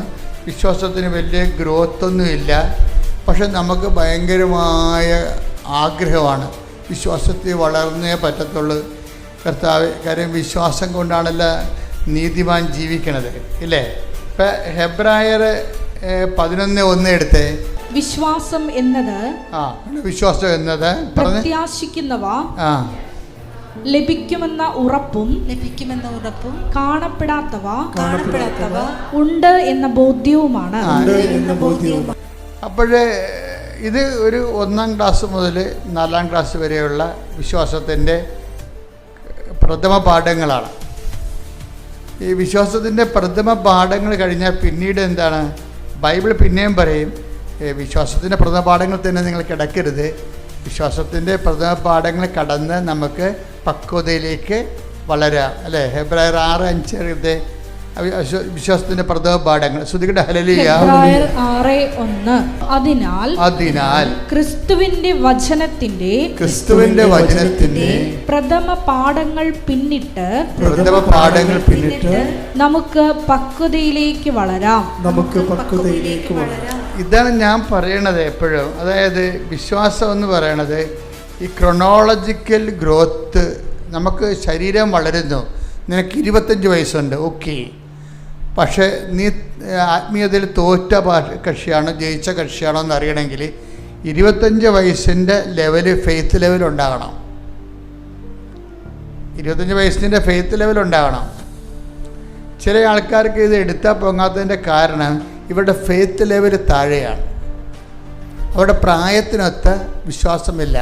വിശ്വാസത്തിന് വലിയ ഗ്രോത്തൊന്നുമില്ല. പക്ഷെ നമുക്ക് ഭയങ്കരമായ ആഗ്രഹമാണ് വിശ്വാസത്തിൽ വളർന്നേ പറ്റത്തുള്ളൂ. കർത്താവ്, കാര്യം വിശ്വാസം കൊണ്ടാണല്ലോ നീതിമാൻ ജീവിക്കണത്, ഇല്ലേ? ഇപ്പം ഹെബ്രായർ 11:1 എടുത്തേ. വിശ്വാസം എന്നത് പ്രത്യാശിക്കുന്നവ ലഭിക്കുമെന്ന ഉറപ്പും കാണപ്പെടാത്തവ ഉണ്ട് എന്ന ബോധ്യവുമാണ്. അപ്പോഴേ ഇത് ഒരു 1ാം ക്ലാസ് മുതൽ 4ാം ക്ലാസ് വരെയുള്ള വിശ്വാസത്തിൻ്റെ പ്രഥമ പാഠങ്ങളാണ്. ഈ വിശ്വാസത്തിൻ്റെ പ്രഥമ പാഠങ്ങൾ കഴിഞ്ഞാൽ പിന്നീട് എന്താണ്? ബൈബിൾ പിന്നെയും പറയും വിശ്വാസത്തിൻ്റെ പ്രഥമ പാഠങ്ങൾ തന്നെ നിങ്ങൾ കിടക്കരുത്. വിശ്വാസത്തിൻ്റെ പ്രഥമ പാഠങ്ങൾ കടന്ന് നമുക്ക് പക്വതയിലേക്ക് വളരാം, അല്ലേ? ഹെബ്രായർ 6:5 വിശ്വാസത്തിന്റെ പ്രഥമ പാഠങ്ങൾ. ശ്രുതികട ഹല്ലേലൂയ. 6:1 അതിനാൽ ക്രിസ്തുവിന്റെ വചനത്തിന്റെ പ്രഥമ പാഠങ്ങൾ പിന്നിട്ട് നമുക്ക് പക്വതയിലേക്ക് വളരാം. ഇതാണ് ഞാൻ പറയണത് എപ്പോഴും. അതായത് വിശ്വാസം എന്ന് പറയണത് ഈ ക്രൊണോളജിക്കൽ ഗ്രോത്ത്, നമുക്ക് ശരീരം വളരുന്നു, നിനക്ക് 25 വയസ്സുണ്ട്, ഓക്കെ, പക്ഷേ നീ ആത്മീയതയിൽ തോറ്റ കക്ഷിയാണോ ജയിച്ച കക്ഷിയാണോ എന്ന് അറിയണമെങ്കിൽ 25 വയസ്സിൻ്റെ ലെവല്, ഫെയ്ത്ത് ലെവൽ ഉണ്ടാകണം. 25 വയസ്സിൻ്റെ ഫെയ്ത്ത് ലെവൽ ഉണ്ടാകണം. ചില ആൾക്കാർക്ക് ഇത് എടുത്താൽ പോകാത്തതിൻ്റെ കാരണം ഇവരുടെ ഫെയ്ത്ത് ലെവൽ താഴെയാണ്. അവരുടെ പ്രായത്തിനൊത്ത വിശ്വാസമില്ല.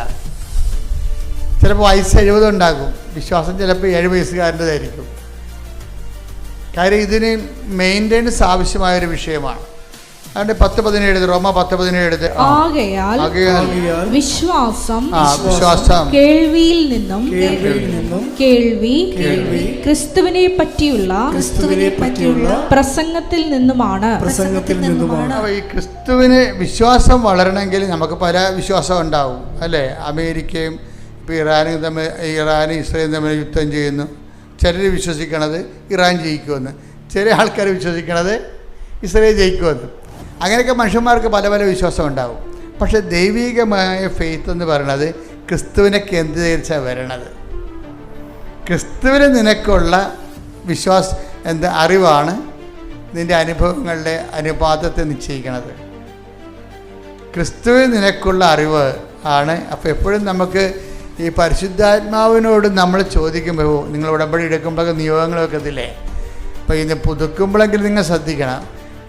ചിലപ്പോൾ വയസ്സ് 70 ഉണ്ടാകും, വിശ്വാസം ചിലപ്പോൾ 7 വയസ്സുകാരൻ്റെതായിരിക്കും. കാര്യം ഇതിന് മെയിൻ്റെനൻസ് ആവശ്യമായൊരു വിഷയമാണ്. അതുകൊണ്ട് 10:17 റോമ 10:17 ആകയാൽ വിശ്വാസം വിശ്വാസം കേൾവിയിൽ നിന്നും കേൾവി ക്രിസ്തുവിനെ പറ്റിയുള്ള പ്രസംഗത്തിൽ നിന്നുമാണ്. അപ്പോൾ ഈ ക്രിസ്തുവിന് വിശ്വാസം വളരണമെങ്കിൽ നമുക്ക് പല വിശ്വാസം ഉണ്ടാവും, അല്ലേ? അമേരിക്കയും ഇപ്പോൾ ഇറാനും ഇസ്രയേലും തമ്മിൽ യുദ്ധം ചെയ്യുന്നു. ചിലർ വിശ്വസിക്കണത് ഇറാൻ ജയിക്കുമെന്ന്, ചില ആൾക്കാർ വിശ്വസിക്കണത് ഇസ്രയേൽ ജയിക്കുമെന്ന്. അങ്ങനെയൊക്കെ മനുഷ്യന്മാർക്ക് പല പല വിശ്വാസം ഉണ്ടാവും. പക്ഷേ ദൈവികമായ ഫെയ്ത്ത് എന്ന് പറയുന്നത് ക്രിസ്തുവിനെ കേന്ദ്രീകരിച്ചാണ് വരണത്. ക്രിസ്തുവിന് നിനക്കുള്ള അറിവാണ് നിൻ്റെ അനുഭവങ്ങളുടെ അനുപാതത്തെ നിശ്ചയിക്കുന്നത്. ക്രിസ്തുവിന് നിനക്കുള്ള അറിവ് ആണ്. അപ്പോൾ എപ്പോഴും നമുക്ക് ഈ പരിശുദ്ധാത്മാവിനോട് നമ്മൾ ചോദിക്കുമ്പോൾ, നിങ്ങൾ ഉടമ്പടി എടുക്കുമ്പോഴൊക്കെ നിയോഗങ്ങളൊക്കെ ഇതില്ലേ, അപ്പോൾ ഇത് പുതുക്കുമ്പോഴെങ്കിലും നിങ്ങൾ ശ്രദ്ധിക്കണം.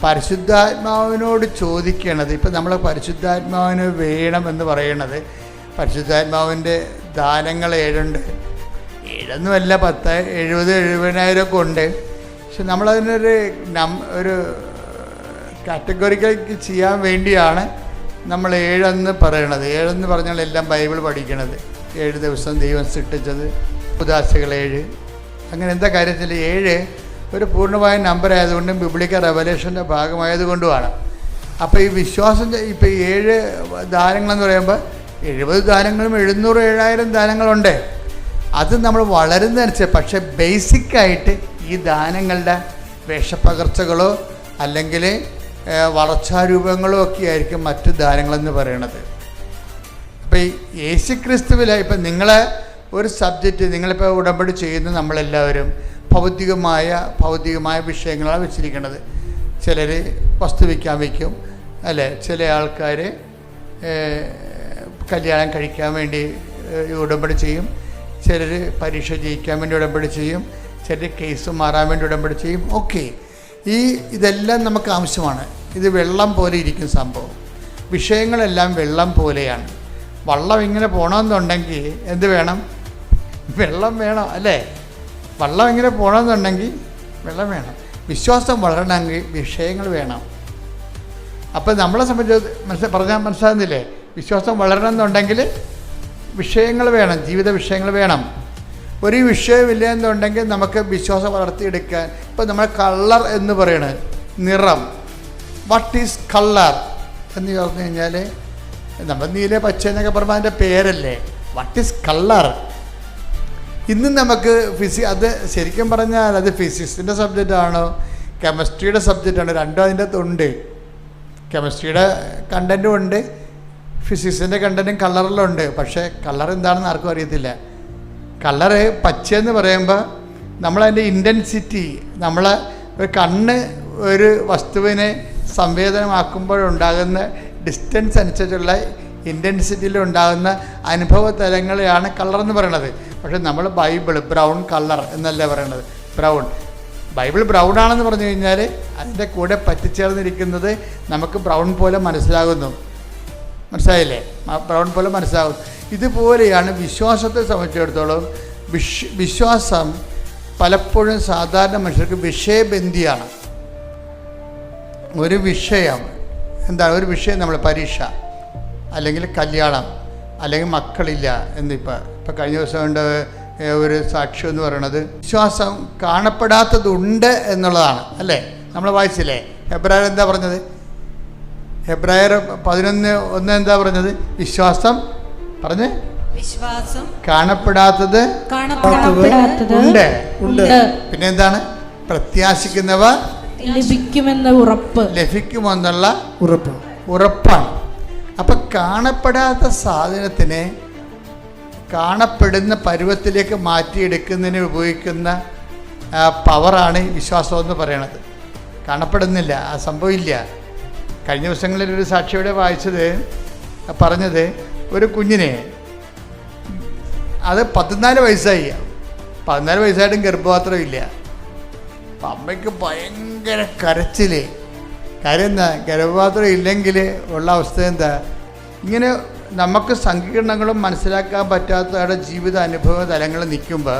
പരിശുദ്ധാത്മാവിനോട് ചോദിക്കണത്, ഇപ്പം നമ്മൾ പരിശുദ്ധാത്മാവിന് വേണമെന്ന് പറയണത്, പരിശുദ്ധാത്മാവിൻ്റെ ദാനങ്ങൾ 7 ഉണ്ട്. 7 10, 70, 70,000 ഒക്കെ ഉണ്ട്. പക്ഷെ നമ്മളതിനൊരു ഒരു കാറ്റഗറിക്കൽ ചെയ്യാൻ വേണ്ടിയാണ് നമ്മൾ 7 പറയണത്. 7 പറഞ്ഞാൽ എല്ലാം ബൈബിൾ പഠിക്കണത്. 7 ദിവസം ദൈവം സൃഷ്ടിച്ചത്, ഉദാശകൾ 7, അങ്ങനെ എന്താ കാര്യത്തിൽ 7 ഒരു പൂർണ്ണമായ നമ്പർ ആയതുകൊണ്ടും ബിബ്ലിക്കൽ റെവലേഷൻ്റെ ഭാഗമായതുകൊണ്ടുമാണ്. അപ്പോൾ ഈ വിശ്വാസം, ഇപ്പോൾ 7 ദാനങ്ങളെന്ന് പറയുമ്പോൾ 70 ദാനങ്ങളും 700, 7000 ദാനങ്ങളുണ്ട്. അത് നമ്മൾ വളരുന്നതനുസരിച്ച്, പക്ഷേ ബേസിക്കായിട്ട് ഈ ദാനങ്ങളുടെ വേഷപ്പകർച്ചകളോ അല്ലെങ്കിൽ വളർച്ചാരൂപങ്ങളോ ഒക്കെ ആയിരിക്കും മറ്റു ദാനങ്ങളെന്ന് പറയണത്. അപ്പോൾ ഈ യേശുക്രിസ്തുവിൽ ഇപ്പം നിങ്ങളെ ഒരു സബ്ജക്റ്റ്, നിങ്ങളിപ്പോൾ ഉടമ്പടി ചെയ്യുന്ന നമ്മളെല്ലാവരും ഭൗതികമായ വിഷയങ്ങളാണ് വെച്ചിരിക്കുന്നത്. ചിലർ വസ്തു വയ്ക്കും, അല്ലേ? ചില ആൾക്കാർ കല്യാണം കഴിക്കാൻ വേണ്ടി ഉടമ്പടി ചെയ്യും, ചിലർ പരീക്ഷ ജയിക്കാൻ വേണ്ടി ഉടമ്പടി ചെയ്യും, ചിലർ കേസ് മാറാൻ വേണ്ടി ഉടമ്പടി ചെയ്യും. ഓക്കെ, ഇതെല്ലാം നമുക്ക് ആവശ്യമാണ്. ഇത് വെള്ളം പോലെ ഇരിക്കും സംഭവം. വിഷയങ്ങളെല്ലാം വെള്ളം പോലെയാണ്. വള്ളം ഇങ്ങനെ പോകണമെന്നുണ്ടെങ്കിൽ എന്ത് വേണം? വെള്ളം വേണം, അല്ലേ? വള്ളം ഇങ്ങനെ പോകണമെന്നുണ്ടെങ്കിൽ വെള്ളം വേണം. വിശ്വാസം വളരണമെങ്കിൽ വിഷയങ്ങൾ വേണം. അപ്പോൾ നമ്മളെ സംബന്ധിച്ച് മനസ്സിലാകുന്നില്ലേ? വിശ്വാസം വളരണമെന്നുണ്ടെങ്കിൽ വിഷയങ്ങൾ വേണം, ജീവിത വിഷയങ്ങൾ വേണം. ഒരു വിഷയമില്ല എന്നുണ്ടെങ്കിൽ നമുക്ക് വിശ്വാസം വളർത്തിയെടുക്കാൻ, ഇപ്പോൾ നമ്മൾ കളർ എന്ന് പറയണത് നിറം. വാട്ട് ഈസ് കളർ എന്ന് പറഞ്ഞു കഴിഞ്ഞാൽ, നമ്മൾ നീല പച്ച എന്നൊക്കെ പറയുമ്പോൾ അതിൻ്റെ പേരല്ലേ. What is colour? ഇന്നും നമുക്ക് അത് ശരിക്കും പറഞ്ഞാൽ അത് ഫിസിക്സിൻ്റെ സബ്ജക്റ്റാണോ കെമിസ്ട്രിയുടെ സബ്ജക്റ്റാണോ, രണ്ടും അതിൻ്റെ അകത്തുണ്ട്. കെമിസ്ട്രിയുടെ കണ്ടൻറ്റും ഉണ്ട്, ഫിസിക്സിൻ്റെ കണ്ടൻറ്റും കളറിലുണ്ട്. പക്ഷേ കളർ എന്താണെന്ന് ആർക്കും അറിയത്തില്ല. കളറ് പച്ചയെന്ന് പറയുമ്പോൾ നമ്മളതിൻ്റെ ഇൻറ്റൻസിറ്റി, നമ്മളെ ഒരു കണ്ണ് ഒരു വസ്തുവിനെ സംവേദനമാക്കുമ്പോഴുണ്ടാകുന്ന ഡിസ്റ്റൻസ് അനുസരിച്ചുള്ള ഇൻറ്റൻസിറ്റിയിൽ ഉണ്ടാകുന്ന അനുഭവ തലങ്ങളെയാണ് കളർ എന്ന് പറയുന്നത്. പക്ഷേ നമ്മൾ ബൈബിൾ ബ്രൗൺ കളർ എന്നല്ല പറയണത്. ബൈബിൾ ബ്രൗൺ ആണെന്ന് പറഞ്ഞു കഴിഞ്ഞാൽ അതിൻ്റെ കൂടെ പറ്റിച്ചേർന്നിരിക്കുന്നത് നമുക്ക് ബ്രൗൺ പോലെ മനസ്സിലാകുന്നു. മനസ്സിലായില്ലേ? ബ്രൗൺ പോലെ മനസ്സിലാകും. ഇതുപോലെയാണ് വിശ്വാസത്തെ സംബന്ധിച്ചിടത്തോളം. വിശ്വാസം പലപ്പോഴും സാധാരണ മനുഷ്യർക്ക് വിഷയബന്ധിയാണ്. ഒരു വിഷയം എന്താണ്? ഒരു വിഷയം, നമ്മൾ പരീക്ഷ അല്ലെങ്കിൽ കല്യാണം അല്ലെങ്കിൽ മക്കളില്ല എന്നിപ്പോൾ കഴിഞ്ഞ ദിവസം കൊണ്ട് ഒരു സാക്ഷ്യം എന്ന് പറയുന്നത് വിശ്വാസം കാണപ്പെടാത്തതുണ്ട് എന്നുള്ളതാണ്, അല്ലേ? നമ്മൾ വായിച്ചില്ലേ? ഹെബ്രായർ എന്താ പറഞ്ഞത്? ഹെബ്രായർ 11:1 എന്താ പറഞ്ഞത്? വിശ്വാസം കാണപ്പെടാത്തത് ഉണ്ട്. പിന്നെ എന്താണ്? പ്രത്യാശിക്കുന്നവ ലഭിക്കുമെന്നുള്ള ഉറപ്പാണ്. അപ്പം കാണപ്പെടാത്ത സാധനത്തിനെ കാണപ്പെടുന്ന പരുവത്തിലേക്ക് മാറ്റിയെടുക്കുന്നതിന് ഉപയോഗിക്കുന്ന പവറാണ് വിശ്വാസം എന്ന് പറയണത്. കാണപ്പെടുന്നില്ല, ആ സംഭവമില്ല. കഴിഞ്ഞ ദിവസങ്ങളിൽ ഒരു സാക്ഷിയുടെ വായിച്ചത് പറഞ്ഞത്, ഒരു കുഞ്ഞിനെ അത് 14 വയസ്സായി, 14 വയസ്സായിട്ടും ഗർഭപാത്രം ഇല്ല. അപ്പം അമ്മയ്ക്ക് ഭയങ്കര കരച്ചിൽ. കാര്യം എന്താ, ഗർഭപാത്രം ഇല്ലെങ്കിൽ ഉള്ള അവസ്ഥ എന്താ? ഇങ്ങനെ നമുക്ക് സങ്കീർണങ്ങളും മനസ്സിലാക്കാൻ പറ്റാത്തവരുടെ ജീവിത അനുഭവ തലങ്ങൾ നിൽക്കുമ്പോൾ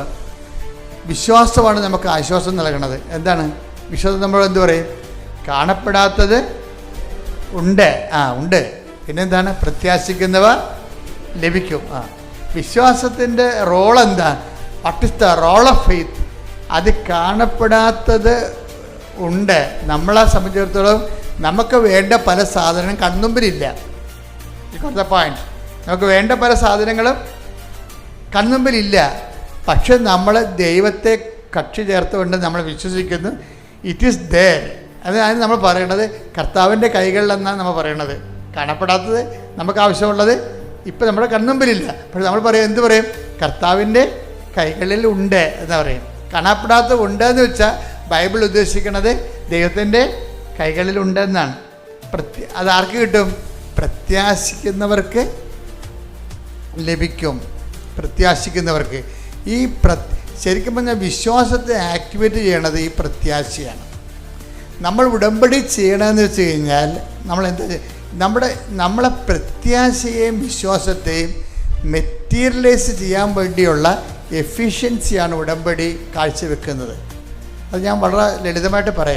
വിശ്വാസമാണ് നമുക്ക് ആശ്വാസം നൽകണത്. എന്താണ് വിശ്വാസം? നമ്മൾ എന്ത് പറയും? കാണപ്പെടാത്തത് ഉണ്ട്, ഉണ്ട്. പിന്നെന്താണ്? പ്രത്യാശിക്കുന്നവ ലഭിക്കും. വിശ്വാസത്തിൻ്റെ റോൾ എന്താ? What is the role of faith? അത് കാണപ്പെടാത്തത് ഉണ്ട്. നമ്മളെ സംബന്ധിച്ചിടത്തോളം നമുക്ക് വേണ്ട പല സാധനങ്ങളും കൺമുമ്പിലില്ല. ഇപ്പോഴത്തെ പോയിന്റ്, നമുക്ക് വേണ്ട പല സാധനങ്ങളും കൺമുമ്പിലില്ല. പക്ഷെ നമ്മൾ ദൈവത്തെ കക്ഷി ചേർത്തുകൊണ്ട് നമ്മൾ വിശ്വസിക്കുന്നു. It is there. അതാണ് നമ്മൾ പറയണത്, കർത്താവിൻ്റെ കൈകളിലെന്നാണ് നമ്മൾ പറയണത്. കാണപ്പെടാത്തത് നമുക്ക് ആവശ്യമുള്ളത് ഇപ്പം നമ്മുടെ കൺമുമ്പിലില്ല. പക്ഷെ നമ്മൾ പറയും, എന്ത് പറയും? കർത്താവിൻ്റെ കൈകളിൽ ഉണ്ട് എന്ന് പറയും. കാണപ്പെടാത്തത് ഉണ്ട് എന്ന് വെച്ചാൽ ബൈബിൾ ഉദ്ദേശിക്കുന്നത് ദൈവത്തിൻ്റെ കൈകളിലുണ്ടെന്നാണ്. അത് ആർക്ക് കിട്ടും? പ്രത്യാശിക്കുന്നവർക്ക് ലഭിക്കും. പ്രത്യാശിക്കുന്നവർക്ക്. ഈ ശരിക്കും പറഞ്ഞാൽ വിശ്വാസത്തെ ആക്ടിവേറ്റ് ചെയ്യണത് ഈ പ്രത്യാശയാണ്. നമ്മൾ ഉടമ്പടി ചെയ്യണമെന്ന് വെച്ച് കഴിഞ്ഞാൽ നമ്മൾ എന്താ, നമ്മളെ പ്രത്യാശയെയും വിശ്വാസത്തെയും മെറ്റീരിയലൈസ് ചെയ്യാൻ വേണ്ടിയുള്ള എഫിഷ്യൻസിയാണ് ഉടമ്പടി കാഴ്ചവെക്കുന്നത്. അത് ഞാൻ വളരെ ലളിതമായിട്ട് പറയാം.